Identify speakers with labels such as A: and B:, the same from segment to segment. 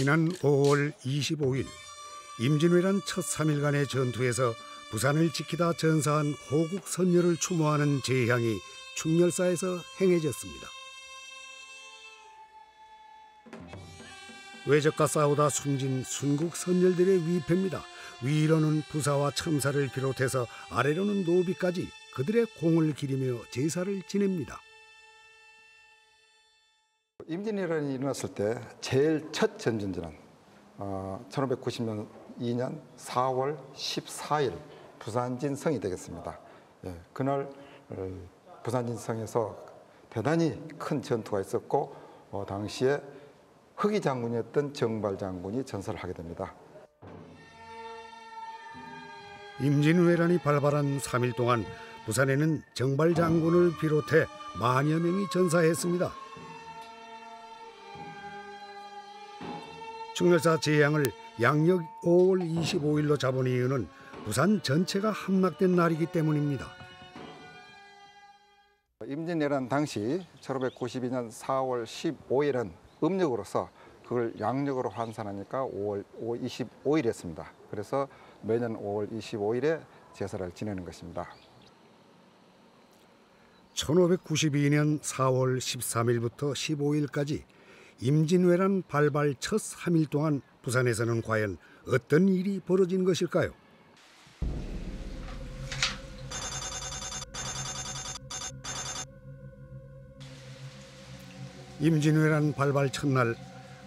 A: 지난 5월 25일 임진왜란 첫 3일간의 전투에서 부산을 지키다 전사한 호국 선열을 추모하는 제향이 충렬사에서 행해졌습니다. 외적과 싸우다 숨진 순국 선열들의 위패입니다. 위로는 부사와 첨사를 비롯해서 아래로는 노비까지 그들의 공을 기리며 제사를 지냅니다.
B: 임진왜란이 일어났을 때 제일 첫 전쟁지는 1590년 2년 4월 14일 부산진성이 되겠습니다. 그날 부산진성에서 대단히 큰 전투가 있었고 당시에 흑위 장군이었던 정발 장군이 전사를 하게 됩니다.
A: 임진왜란이 발발한 3일 동안 부산에는 정발 장군을 비롯해 만여 명이 전사했습니다. 충렬사 제향을 양력 5월 25일로 잡은 이유는 부산 전체가 함락된 날이기 때문입니다.
B: 임진왜란 당시 1592년 4월 15일은 음력으로서 그걸 양력으로 환산하니까 5월 25일이었습니다. 그래서 매년 5월 25일에 제사를 지내는 것입니다.
A: 1592년 4월 13일부터 15일까지 임진왜란 발발 첫 3일 동안 부산에서는 과연 어떤 일이 벌어진 것일까요? 임진왜란 발발 첫날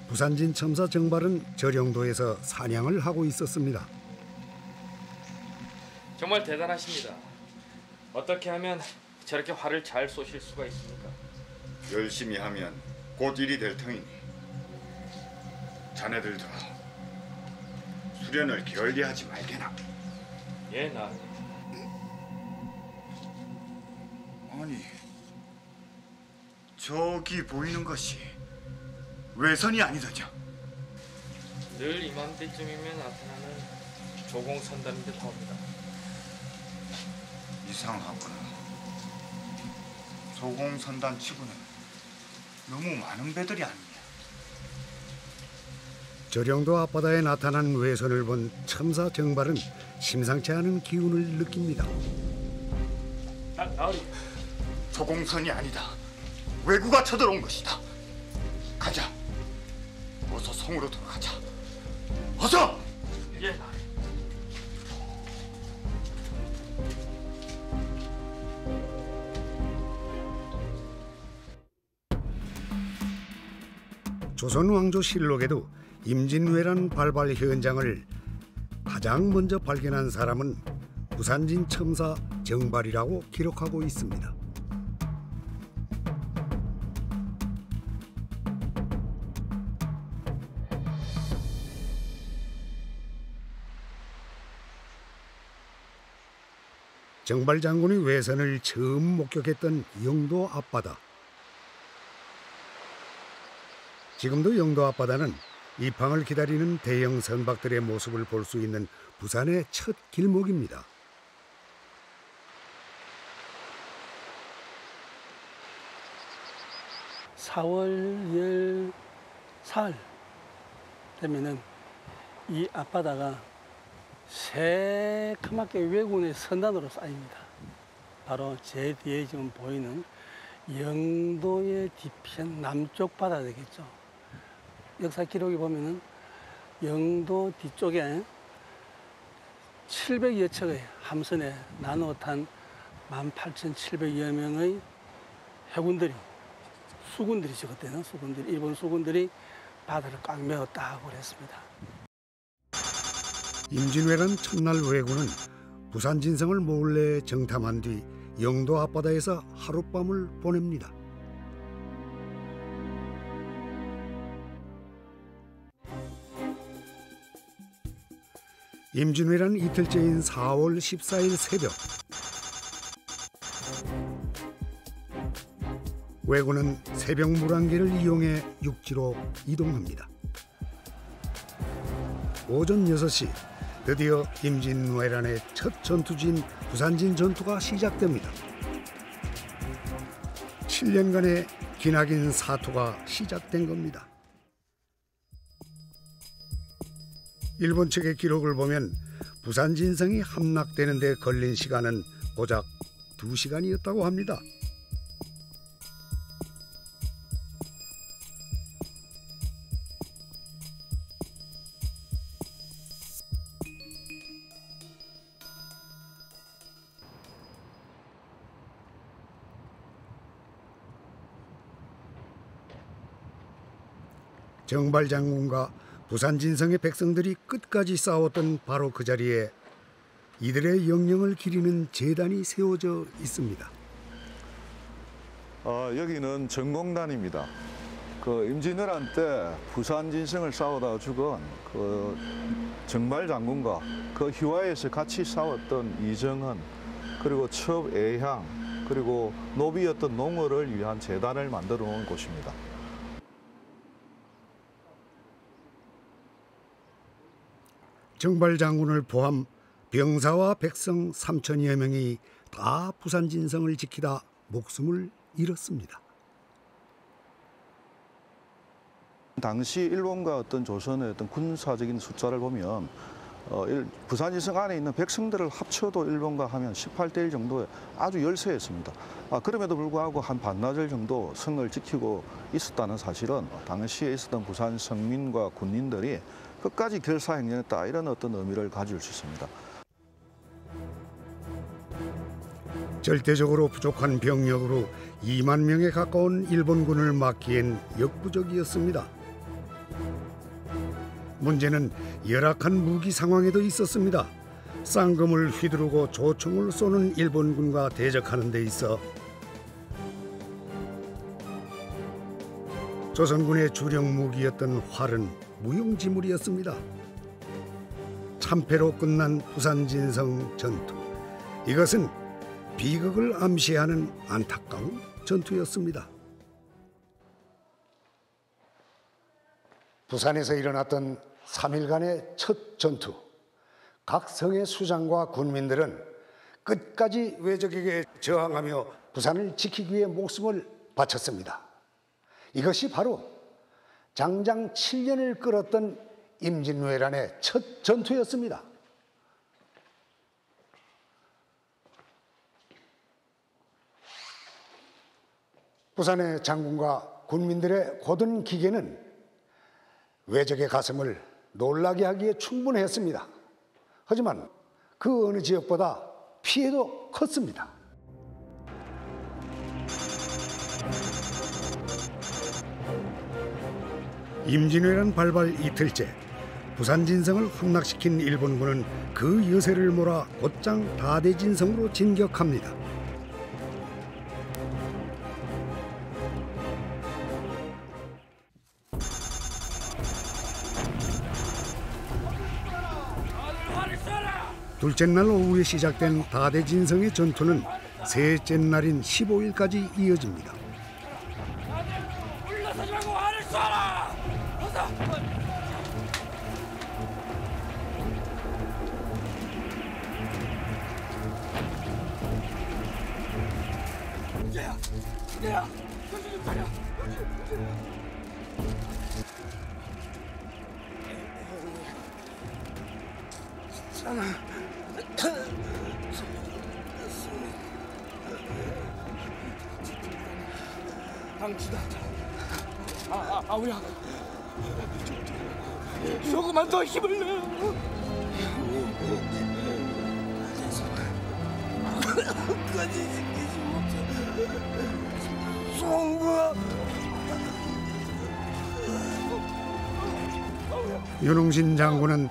A: 부산진 첨사 정발은 저령도에서 사냥을 하고 있었습니다.
C: 정말 대단하십니다. 어떻게 하면 저렇게 활을 잘 쏘실 수가 있습니까?
D: 열심히 하면 곧 일이 될 터이니 자네들도 수련을 게을리하지 말게나.
C: 예, 나.
D: 아니, 저기 보이는 것이 외선이 아니더냐?
C: 늘 이맘때쯤이면 나타나는 조공선단인 듯 합니다.
D: 이상하구나. 조공선단 치고는 너무 많은 배들이 아니냐.
A: 저령도 앞바다에 나타난 외선을 본 첨사 정발은 심상치 않은 기운을 느낍니다.
C: 나으리.
D: 조공선이 아니다. 왜구가 쳐들어온 것이다. 가자. 어서 성으로 돌아가자. 어서!
C: 예, 나으리.
A: 조선왕조실록에도 임진왜란 발발 현장을 가장 먼저 발견한 사람은 부산진 첨사 정발이라고 기록하고 있습니다. 정발 장군이 외선을 처음 목격했던 영도 앞바다. 지금도 영도 앞바다는 입항을 기다리는 대형 선박들의 모습을 볼 수 있는 부산의 첫 길목입니다.
E: (4월 14일) 되면은 이 앞바다가 새카맣게 왜군의 선단으로 쌓입니다. 바로 제 뒤에 지금 보이는 영도의 뒤편 남쪽 바다 되겠죠. 역사 기록에 보면은 영도 뒤쪽에 700여 척의 함선에 나누어 탄 18,700여 명의 해군들이, 수군들이죠. 그때는 수군들, 일본 수군들이 바다를 꽉 메웠다고 그랬습니다.
A: 임진왜란 첫날 왜군은 부산 진성을 몰래 정탐한 뒤 영도 앞바다에서 하룻밤을 보냅니다. 임진왜란 이틀째인 4월 14일 새벽, 왜군은 새벽 물안개를 이용해 육지로 이동합니다. 오전 6시 드디어 임진왜란의 첫 전투지인 부산진 전투가 시작됩니다. 7년간의 기나긴 사투가 시작된 겁니다. 일본 측의 기록을 보면 부산 진성이 함락되는 데 걸린 시간은 고작 2시간이었다고 합니다. 정발 장군과 부산 진성의 백성들이 끝까지 싸웠던 바로 그 자리에 이들의 영령을 기리는 제단이 세워져 있습니다.
F: 여기는 전공단입니다. 그 임진왜란 때 부산 진성을 싸우다 죽은 그 정발 장군과 그 휘하에서 같이 싸웠던 이정헌, 그리고 첩애향, 그리고 노비였던 농어를 위한 제단을 만들어 놓은 곳입니다.
A: 정발 장군을 포함 병사와 백성 3천여 명이 다 부산 진성을 지키다 목숨을 잃었습니다.
F: 당시 일본과 어떤 조선의 어떤 군사적인 숫자를 보면 부산 진성 안에 있는 백성들을 합쳐도 일본과 하면 18대 1 정도의 아주 열세였습니다. 그럼에도 불구하고 한 반나절 정도 성을 지키고 있었다는 사실은 당시에 있었던 부산 성민과 군인들이 끝까지 결사행전했다, 이런 어떤 의미를 가질 수 있습니다.
A: 절대적으로 부족한 병력으로 2만 명에 가까운 일본군을 막기엔 역부족이었습니다. 문제는 열악한 무기 상황에도 있었습니다. 쌍검을 휘두르고 조총을 쏘는 일본군과 대적하는 데 있어 조선군의 주력 무기였던 활은 무용지물이었습니다. 참패로 끝난 부산 진성 전투. 이것은 비극을 암시하는 안타까운 전투였습니다. 부산에서 일어났던 3일간의 첫 전투. 각 성의 수장과 군민들은 끝까지 외적에게 저항하며 부산을 지키기 위해 목숨을 바쳤습니다. 이것이 바로 장장 7년을 끌었던 임진왜란의 첫 전투였습니다. 부산의 장군과 군민들의 고든 기계는 외적의 가슴을 놀라게 하기에 충분했습니다. 하지만 그 어느 지역보다 피해도 컸습니다. 임진왜란 발발 이틀째, 부산 진성을 함락시킨 일본군은 그 여세를 몰아 곧장 다대 진성으로 진격합니다. 둘째 날 오후에 시작된 다대 진성의 전투는 셋째 날인 15일까지 이어집니다.
G: 물러서지 말고 화를 쏴라! 이제야, 정신 좀 차려. 당치다. 아우야. 조금만 더 힘을 내. 끝까지 지키지 못해. 송구야.
A: 윤홍신 장군은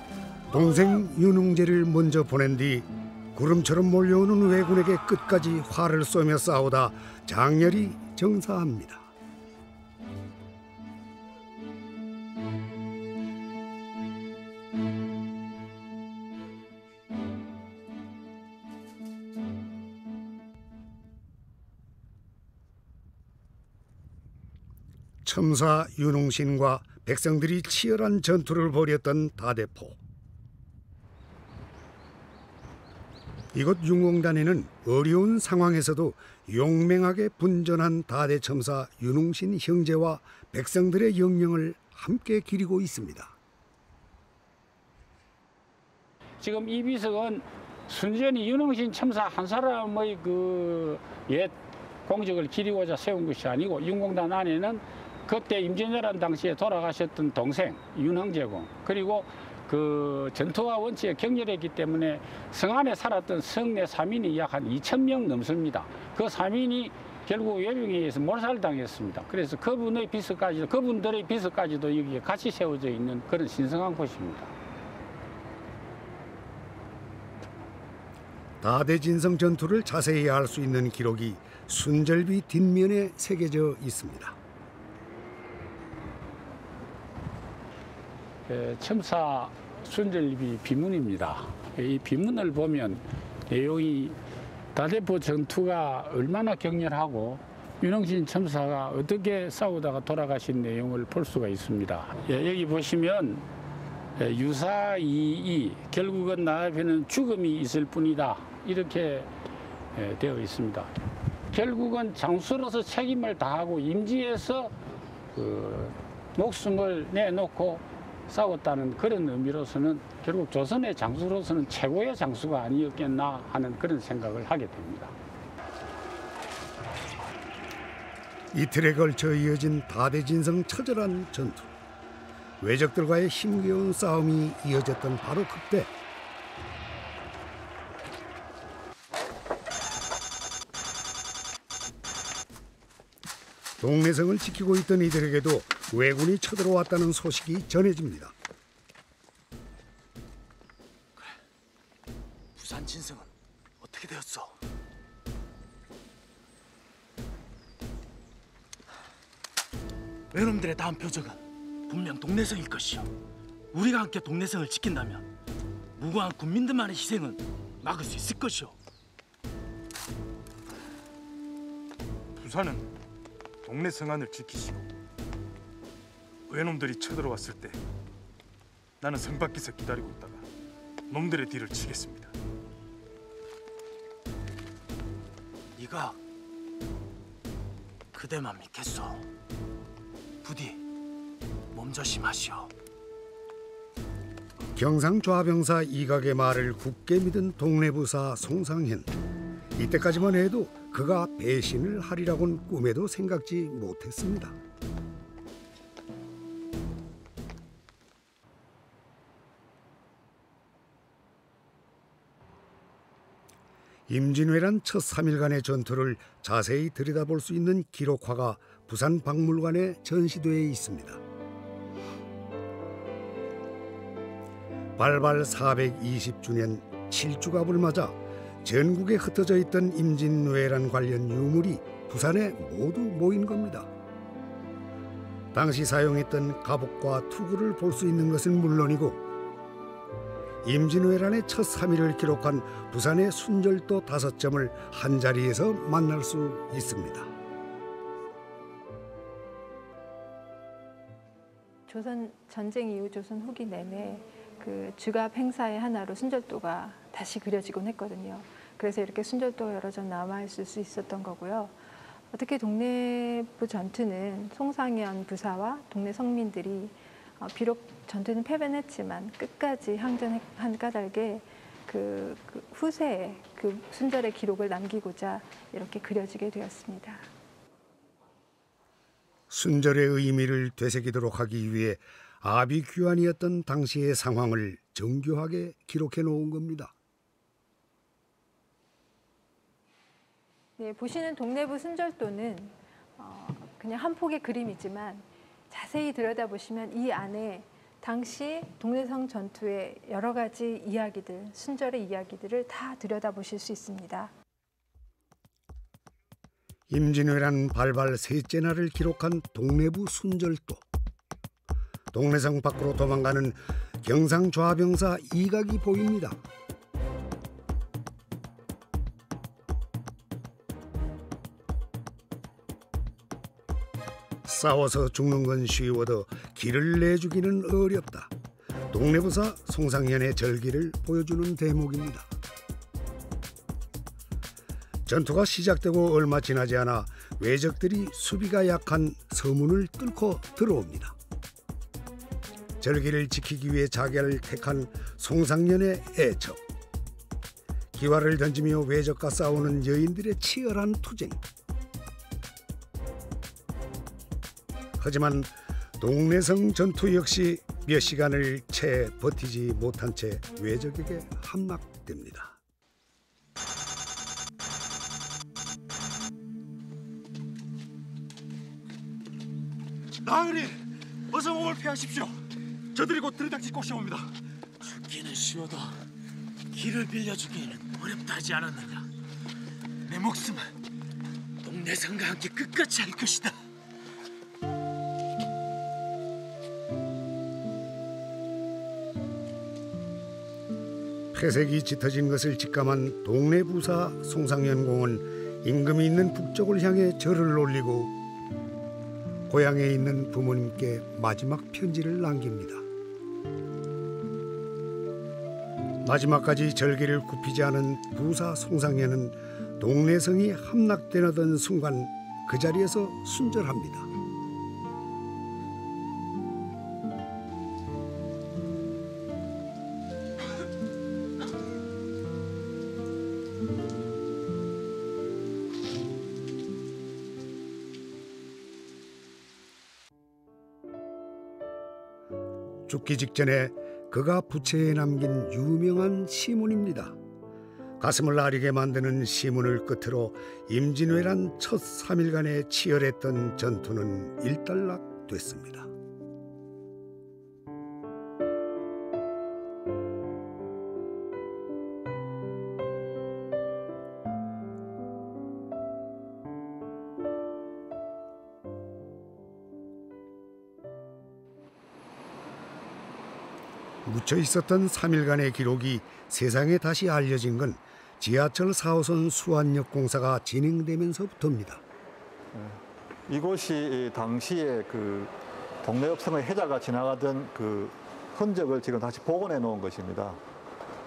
A: 동생 윤웅제를 먼저 보낸 뒤 구름처럼 몰려오는 왜군에게 끝까지 활을 쏘며 싸우다 장렬히 정사합니다. 첨사 윤홍신과 백성들이 치열한 전투를 벌였던 다대포. 이곳 융홍단에는 어려운 상황에서도 용맹하게 분전한 다대첨사 윤홍신 형제와 백성들의 영령을 함께 기리고 있습니다.
H: 지금 이 비석은 순전히 윤흥신 첨사 한 사람의 그 옛 공적을 기리고자 세운 것이 아니고 윤공단 안에는 그때 임진왜란 당시에 돌아가셨던 동생 윤흥제공, 그리고 그 전투와 원칙에 격렬했기 때문에 성 안에 살았던 성내 사민이 약 한 2,000명 넘습니다. 그 사민이 결국 외병에 의해서 몰살당했습니다. 그래서 그분들의 비석까지도 여기에 같이 세워져 있는 그런 신성한 곳입니다.
A: 다대진성 전투를 자세히 알 수 있는 기록이 순절비 뒷면에 새겨져 있습니다.
H: 첨사 순절비 비문입니다. 이 비문을 보면 내용이 다대포 전투가 얼마나 격렬하고 윤흥신 첨사가 어떻게 싸우다가 돌아가신 내용을 볼 수가 있습니다. 여기 보시면 유사이이 결국은 나 앞에는 죽음이 있을 뿐이다 이렇게 되어 있습니다. 결국은 장수로서 책임을 다하고 임지에서 목숨을 내놓고 싸웠다는 그런 의미로서는 결국 조선의 장수로서는 최고의 장수가 아니었겠나 하는 그런 생각을 하게 됩니다.
A: 이틀에 걸쳐 이어진 다대진성 처절한 전투. 외적들과의 힘겨운 싸움이 이어졌던 바로 그때 동래성을 지키고 있던 이들에게도 왜군이 쳐들어왔다는 소식이 전해집니다.
G: 부산 진성은 어떻게 되었어? 외놈들의 다음 표적은 분명 동래성일 것이오. 우리가 함께 동래성을 지킨다면 무고한 군민들만의 희생은 막을 수 있을 것이오.
D: 부산은 동래성 안을 지키시고 외놈들이 쳐들어왔을 때 나는 성 밖에서 기다리고 있다가 놈들의 뒤를 치겠습니다.
G: 네가 그대만 믿겠소. 부디 몸조심하시오.
A: 경상좌병사 이각의 말을 굳게 믿은 동래부사 송상현. 이때까지만 해도 그가 배신을 하리라고는 꿈에도 생각지 못했습니다. 임진왜란 첫 3일간의 전투를 자세히 들여다볼 수 있는 기록화가 부산박물관에 전시되어 있습니다. 발발 420주년 7주갑을 맞아 전국에 흩어져 있던 임진왜란 관련 유물이 부산에 모두 모인 겁니다. 당시 사용했던 갑옷과 투구를 볼 수 있는 것은 물론이고 임진왜란의 첫 3일을 기록한 부산의 순절도 5점을 한자리에서 만날 수 있습니다.
I: 조선 전쟁 이후 조선 후기 내내 그 주갑 행사의 하나로 순절도가 다시 그려지곤 했거든요. 그래서 이렇게 순절도가 여러 점 남아있을 수 있었던 거고요. 특히 동래부 전투는 송상현 부사와 동래 성민들이 비록 전투는 패배는 했지만 끝까지 항전한 까닭에 그 후세에 그 순절의 기록을 남기고자 이렇게 그려지게 되었습니다.
A: 순절의 의미를 되새기도록 하기 위해 아비규환이었던 당시의 상황을 정교하게 기록해 놓은 겁니다.
I: 네, 보시는 동래부 순절도는 그냥 한 폭의 그림이지만 자세히 들여다보시면 이 안에 당시 동래성 전투의 여러 가지 이야기들, 순절의 이야기들을 다 들여다보실 수 있습니다.
A: 임진왜란 발발 셋째 날을 기록한 동래부 순절도. 동래성 밖으로 도망가는 경상좌병사 이각이 보입니다. 싸워서 죽는 건 쉬워도 길을 내주기는 어렵다. 동래부사 송상현의 절기를 보여주는 대목입니다. 전투가 시작되고 얼마 지나지 않아 외적들이 수비가 약한 서문을 뚫고 들어옵니다. 절기를 지키기 위해 자결을 택한 송상년의 애처. 기와를 던지며 외적과 싸우는 여인들의 치열한 투쟁. 하지만 동래성 전투 역시 몇 시간을 채 버티지 못한 채 외적에게 함락됩니다.
G: 나으리, 어서 몸을 피하십시오. 저들이 곧 들이닥칠 곳이 옵니다. 죽기는 쉬워도 길을 빌려주기에는 어렵다 하지 않았느냐. 내 목숨은 동래성과 함께 끝까지 할 것이다.
A: 회색이 짙어진 것을 직감한 동래 부사 송상현 공은 임금이 있는 북쪽을 향해 절을 올리고 고향에 있는 부모님께 마지막 편지를 남깁니다. 마지막까지 절기를 굽히지 않은 부사 송상현은 동래성이 함락되던 순간 그 자리에서 순절합니다. 죽기 직전에 그가 부채에 남긴 유명한 시문입니다. 가슴을 아리게 만드는 시문을 끝으로 임진왜란 첫 3일간의 치열했던 전투는 일단락됐습니다. 묻혀 있었던 3일간의 기록이 세상에 다시 알려진 건 지하철 4호선 수안역 공사가 진행되면서부터입니다.
B: 이곳이 당시에 그 동래읍성의 해자가 지나가던 그 흔적을 지금 다시 복원해 놓은 것입니다.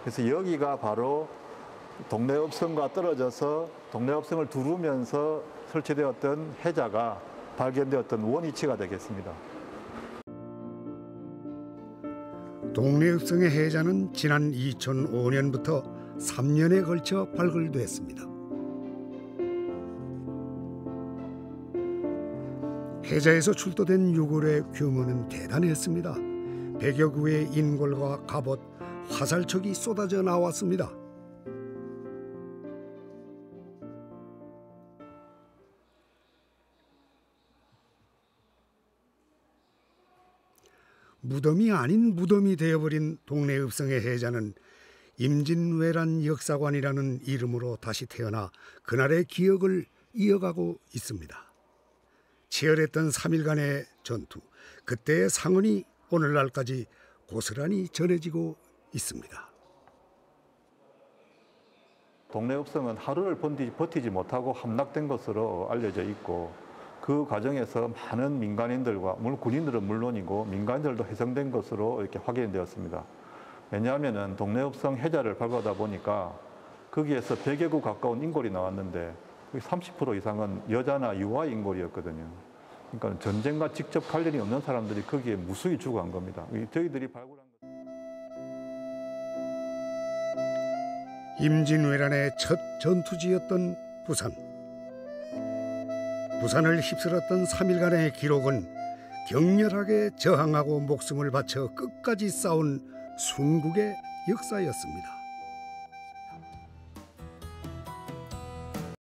B: 그래서 여기가 바로 동래읍성과 떨어져서 동래읍성을 두르면서 설치되었던 해자가 발견되었던 원위치가 되겠습니다.
A: 동래읍성의 해자는 지난 2005년부터 3년에 걸쳐 발굴됐습니다. 해자에서 출토된 유골의 규모는 대단했습니다. 100여 구의 인골과 갑옷, 화살촉이 쏟아져 나왔습니다. 무덤이 아닌 무덤이 되어버린 동래읍성의 해자는 임진왜란 역사관이라는 이름으로 다시 태어나 그날의 기억을 이어가고 있습니다. 치열했던 3일간의 전투, 그때의 상흔이 오늘날까지 고스란히 전해지고 있습니다.
B: 동래읍성은 하루를 버티지 못하고 함락된 것으로 알려져 있고 그 과정에서 많은 민간인들과 물론 군인들은 물론이고 민간인들도 희생된 것으로 이렇게 확인되었습니다. 왜냐하면 동래읍성 해자를 발굴하다 보니까 거기에서 100여 구 가까운 인골이 나왔는데 30% 이상은 여자나 유아 인골이었거든요. 그러니까 전쟁과 직접 관련이 없는 사람들이 거기에 무수히 죽어간 겁니다. 저희들이 발굴한 것.
A: 임진왜란의 첫 전투지였던 부산. 부산을 휩쓸었던 3일간의 기록은 격렬하게 저항하고 목숨을 바쳐 끝까지 싸운 순국의 역사였습니다.